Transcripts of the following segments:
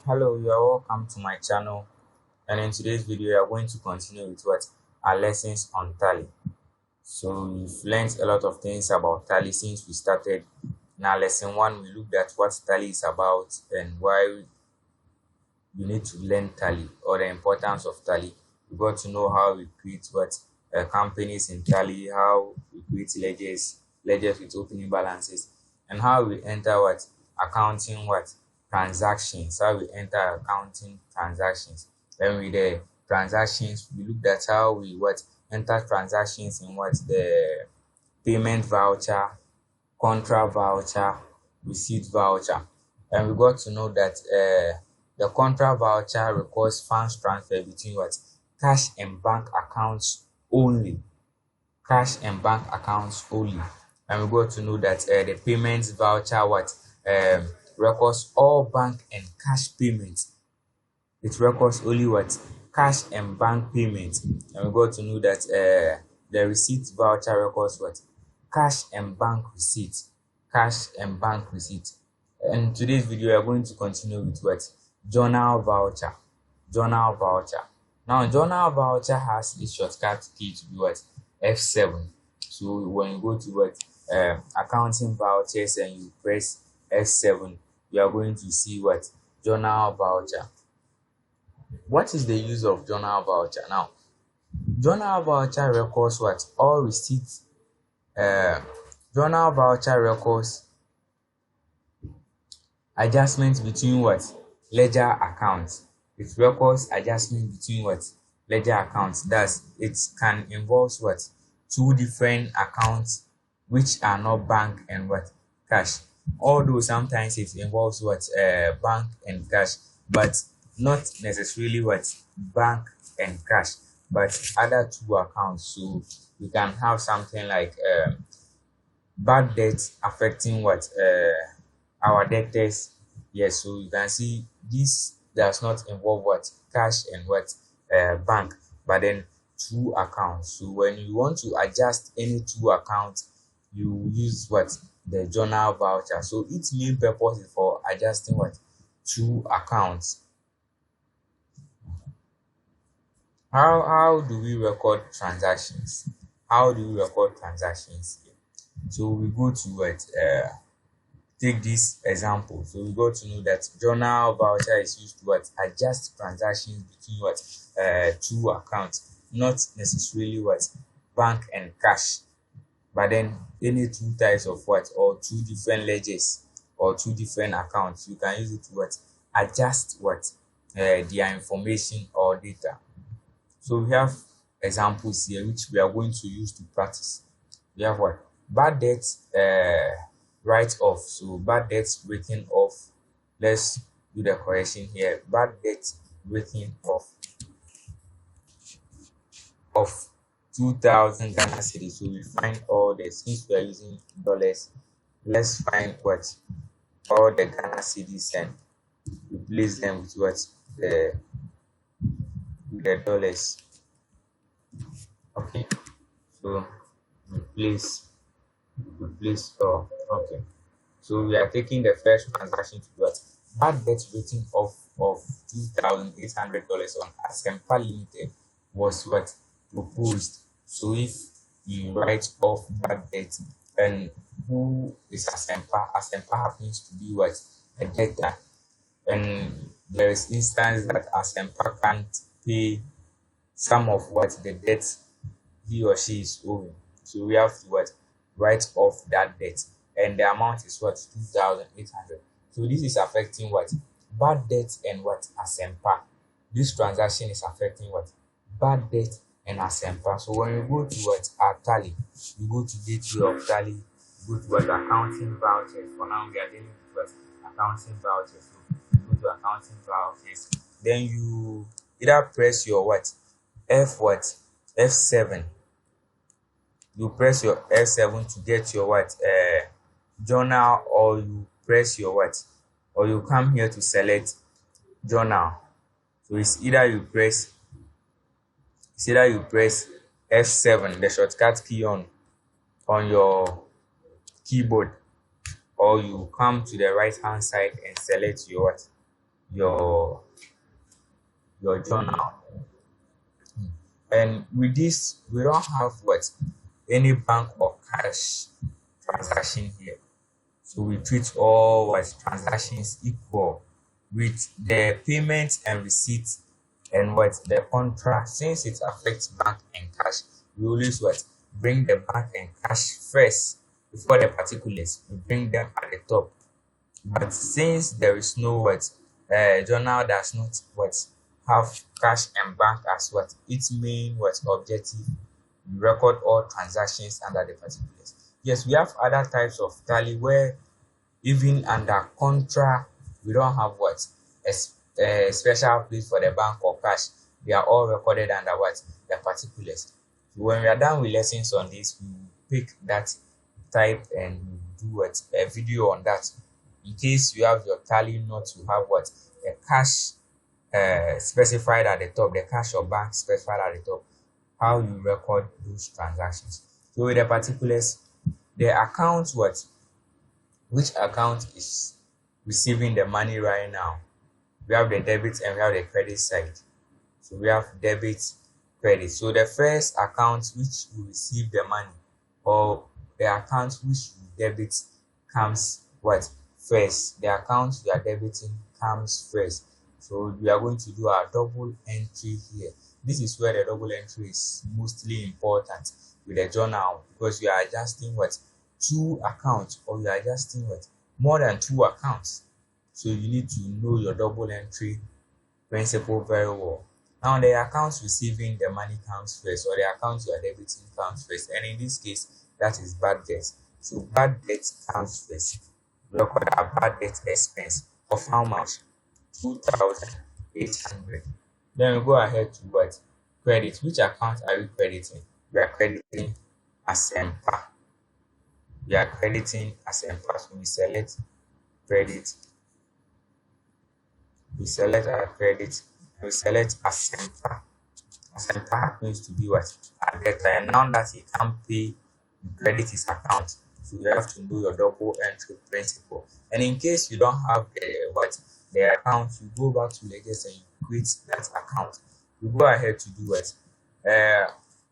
Hello, you are welcome to my channel, and in today's video we are going to continue with what our lessons on tally. So we've learned a lot of things about tally since we started. Now lesson 1 we looked at what tally is about and why you need to learn tally or the importance of tally. We got to know how we create what companies in tally, how we create ledgers with opening balances, and how we enter what accounting what transactions, how we enter accounting transactions. Then with the transactions, we looked at how we what enter transactions in what the payment voucher, contra voucher, receipt voucher, and we got to know that the contra voucher requires funds transfer between what cash and bank accounts only, and we got to know that the payments voucher what records all bank and cash payments. It records only what cash and bank payments, and we got to know that the receipt voucher records what cash and bank receipt. And today's video we are going to continue with what journal voucher. Now journal voucher has a shortcut key to be what F7. So when you go to what accounting vouchers and you press F7, you are going to see what journal voucher. What is the use of journal voucher? Now journal voucher records what all receipts. Journal voucher records adjustments between what ledger accounts. It records adjustment between what ledger accounts. Thus it can involve what two different accounts which are not bank and what cash. Although sometimes it involves what bank and cash, but not necessarily what bank and cash, but other two accounts. So you can have something like bad debt affecting what our debtors. Yes, so you can see this does not involve what cash and what bank, but then two accounts. So when you want to adjust any two accounts, you use what the journal voucher. So its main purpose is for adjusting what two accounts. How do we record transactions? So we go to what take this example. So we got to know that journal voucher is used to what adjust transactions between what two accounts, not necessarily what bank and cash, but then any two types of what or two different ledgers or two different accounts. You can use it to what adjust what their information or data. So we have examples here which we are going to use to practice. We have what bad debt write off. So bad debt written off. Let's do the correction here. Bad debt written off of 2,000 Ghana cedis. So we find all the, since we are using dollars, let's find what all the Ghana cedis and replace them with what the dollars. Okay, so replace all. Okay, so we are taking the first transaction to what bad debt written off of $2,800 on Asempa Limited was what proposed. So if you write off bad debt, and who is Asempa? Asempa happens to be what a debtor, and there is instance that Asempa can't pay some of what the debt he or she is owing. So we have to what write off that debt, and the amount is what 2,800. So this is affecting what bad debt and what Asempa. This transaction is affecting what bad debt and Asempa. So when you go to what our tally, you go to gateway of tally, you go to what accounting vouchers. For now we are dealing with what accounting vouchers. So you go to accounting vouchers, then you either press your what F7. You press your F7 to get your what journal, or you press your what, or you come here to select journal. So it's either you press F7, the shortcut key on your keyboard, or you come to the right hand side and select your what your journal. And with this, we don't have what any bank or cash transaction here. So we treat all what transactions equal with the payment and receipt and what the contract. Since it affects bank and cash, we always what bring the bank and cash first before the particulars. We bring them at the top. But since there is no what journal does not what have cash and bank as what its main what objective, we record all transactions under the particulars. Yes, we have other types of tally where even under contra we don't have what a special place for the bank or cash. They are all recorded under what the particulars. So when we are done with lessons on this, we will pick that type and we will do what a video on that. In case you have your tally not to have what a cash specified at the top, the cash or bank specified at the top, how you record those transactions. So with the particulars, the account what which account is receiving the money right now. We have the debit and we have the credit side. So we have debit, credit. So the first account which will receive the money or the account which will debit comes what first. The account we are debiting comes first. So we are going to do our double entry here. This is where the double entry is mostly important with the journal because you are adjusting what two accounts or you are adjusting what more than two accounts. So you need to know your double entry principle very well. Now the account receiving the money comes first or the account you are debiting comes first, and in this case that is bad debt. So bad debt comes first. Record our bad debt expense of how much? 2,800. Then we go ahead to what? Credit. Which account are we crediting? We are crediting Asempa. We are crediting Asempa. So we select credit. We select our credit. We select Asempa. Asempa happens to be what? A debtor. And now that he can't pay, you credit his account. So you have to know your double entry principle. And in case you don't have the account, you go back to Legends and you create that account. You go ahead to do it.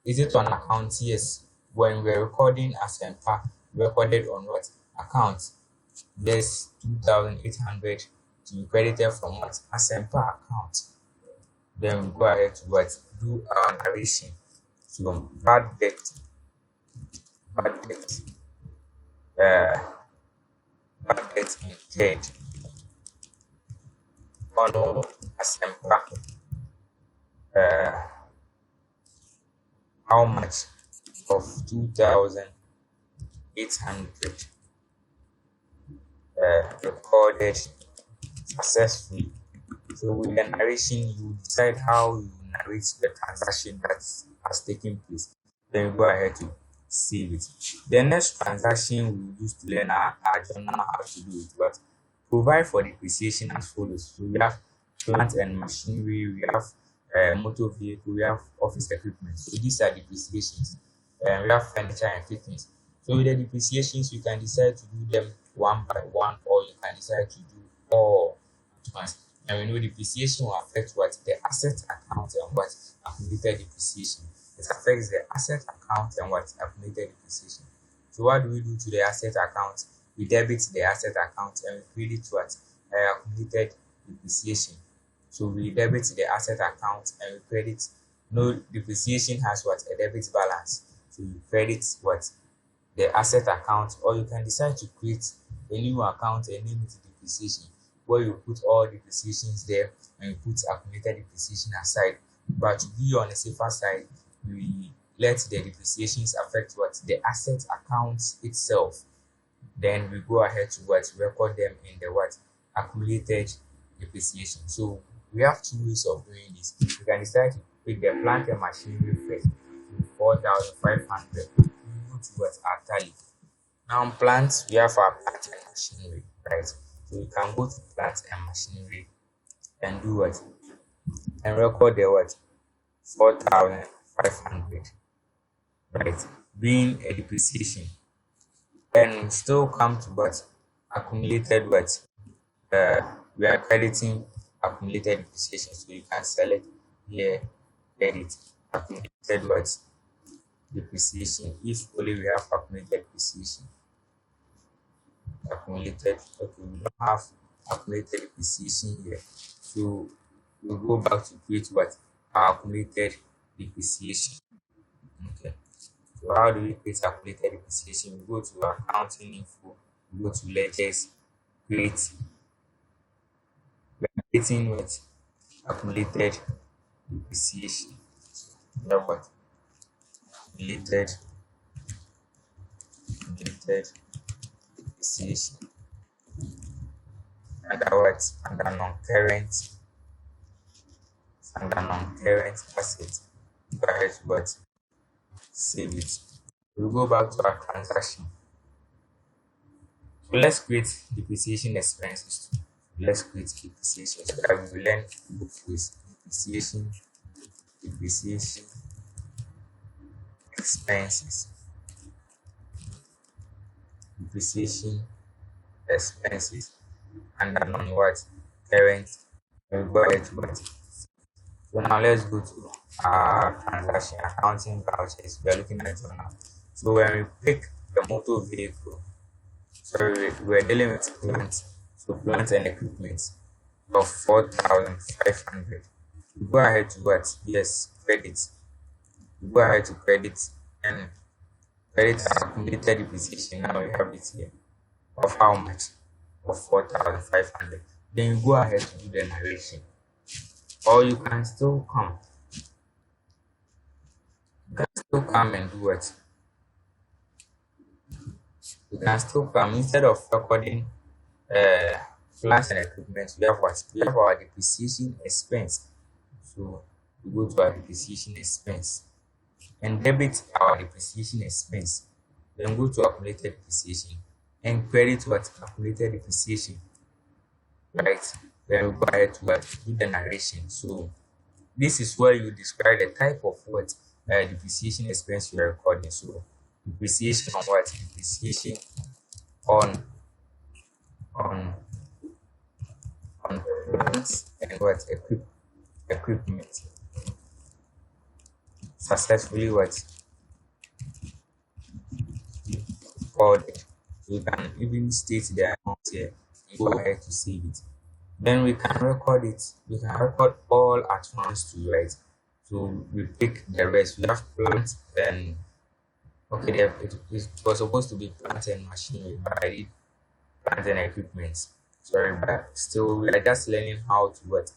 Is it on account? Yes. When we're recording Asempa, recorded on what account? Yes, 2,800 to be credited from what Asempa account. Then we go ahead to what do our narration. So bad debt, bad debt, bad debt incurred on Asempa. How much of 2,800 recorded successfully. So with the narration, you decide how you narrate the transaction that has taken place. Then you go ahead to save it. The next transaction we will use to learn our journal how to do it, but provide for depreciation as follows. So we have plant and machinery, we have motor vehicle, we have office equipment. So these are depreciations. We have furniture and fittings. So with the depreciations, you can decide to do them one by one, or you can decide to do all at once. And we know depreciation will affect what the asset account and what accumulated depreciation. It affects the asset account and what accumulated depreciation. So what do we do to the asset account? We debit the asset account and we credit what accumulated depreciation. So we debit the asset account and we credit. No, depreciation has what a debit balance. So you credit what the asset account, or you can decide to create a new account and name it depreciation, where you put all depreciations there and you put accumulated depreciation aside. But to be on the safer side, we let the depreciations affect what the asset account itself. Then we go ahead to what record them in the what accumulated depreciation. So we have two ways of doing this. You can decide to pick the plant and machinery first, 4,500. We go to what our tally. Now plants, we have our plant and machinery, right? So we can go to plant and machinery and do what? And record the what? 4,500, right? Being a depreciation. And still come to what? Accumulated what? We are crediting accumulated depreciation. So you can select here, edit accumulated what depreciation. If only we have accumulated depreciation, accumulated. Okay, we don't have accumulated depreciation here. So we'll go back to create what our accumulated depreciation. Okay. So how do we create accumulated depreciation? We go to accounting info, we go to ledgers, create, we're creating what accumulated depreciation. We have what accumulated accumulated depreciation under what under non-current asset. Go ahead to what save it. We'll go back to our transaction. So let's create depreciation expenses too. Let's create depreciation so that we will learn both ways. Depreciation expenses, depreciation expenses, and then on what current. We'll go ahead to what. So now let's go to our transaction accounting vouchers. We are looking at journal. So when we pick the motor vehicle, sorry, we're dealing with plant. So plant and equipment of 4,500. We go ahead to what? Yes, credit. We go ahead to credit and credit accumulated depreciation. Now we have it here of how much? Of 4,500. Then you go ahead to do the narration. Or you can still come. You can still come and do what? You can still come instead of recording uh plants and equipment. We have what? We have our depreciation expense. So we go to our depreciation expense and debit our depreciation expense. Then go to accumulated depreciation and credit what accumulated depreciation. Right? Then we go ahead to what? Do the narration. So this is where you describe the type of what depreciation expense you are recording. So depreciation on what? Depreciation on on on plants and what equipment successfully what recorded. You can even state the amount here and go ahead to save it. Then we can record it. We can record all at once to right. So we pick the rest. We have plant and okay, it was supposed to be plant and machinery, but I did plant and equipment. Sorry, but still we are just learning how to what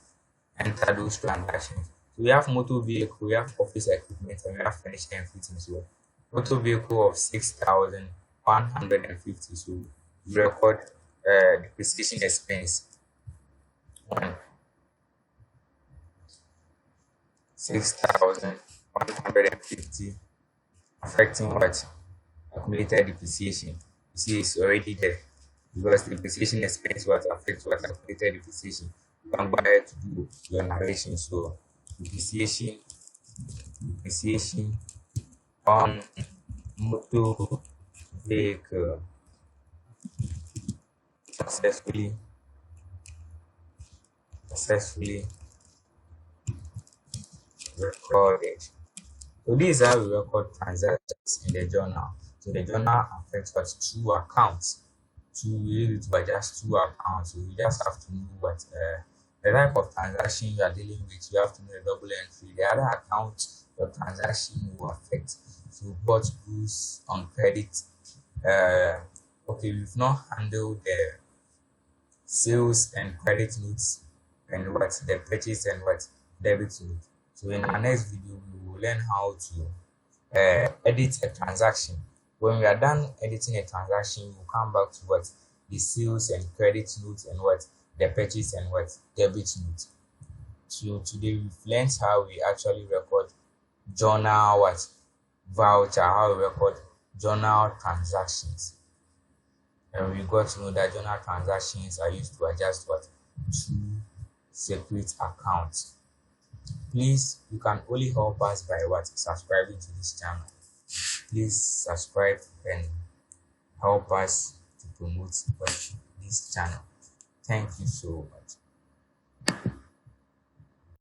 enter those transactions. So we have motor vehicle, we have office equipment, and we have furniture and fitting. So motor vehicle of 6,150. So we record depreciation expense on 6,150 affecting what accumulated depreciation. You see, it's already there because the depreciation expense what affects what accumulated depreciation. You can go ahead to do your narration. So depreciation on motor vehicle successfully recorded. So these are how we record transactions in the journal. So the journal affects what two accounts. Two we use it by just two accounts. So you just have to know what the type of transaction you are dealing with. You have to know the double entry. The other account your transaction will affect. So what goes on credit. Okay, we've not handled the sales and credit notes and what the purchase and what debit note. So in our next video, we will learn how to edit a transaction. When we are done editing a transaction, we'll come back to what the sales and credit notes and what the purchase and what debit note. So today we've learned how we actually record journal what voucher, how we record journal transactions. And we got to know that journal transactions are used to adjust what two separate accounts. Please, you can only help us by what subscribing to this channel. Please subscribe and help us to promote this channel. Thank you so much.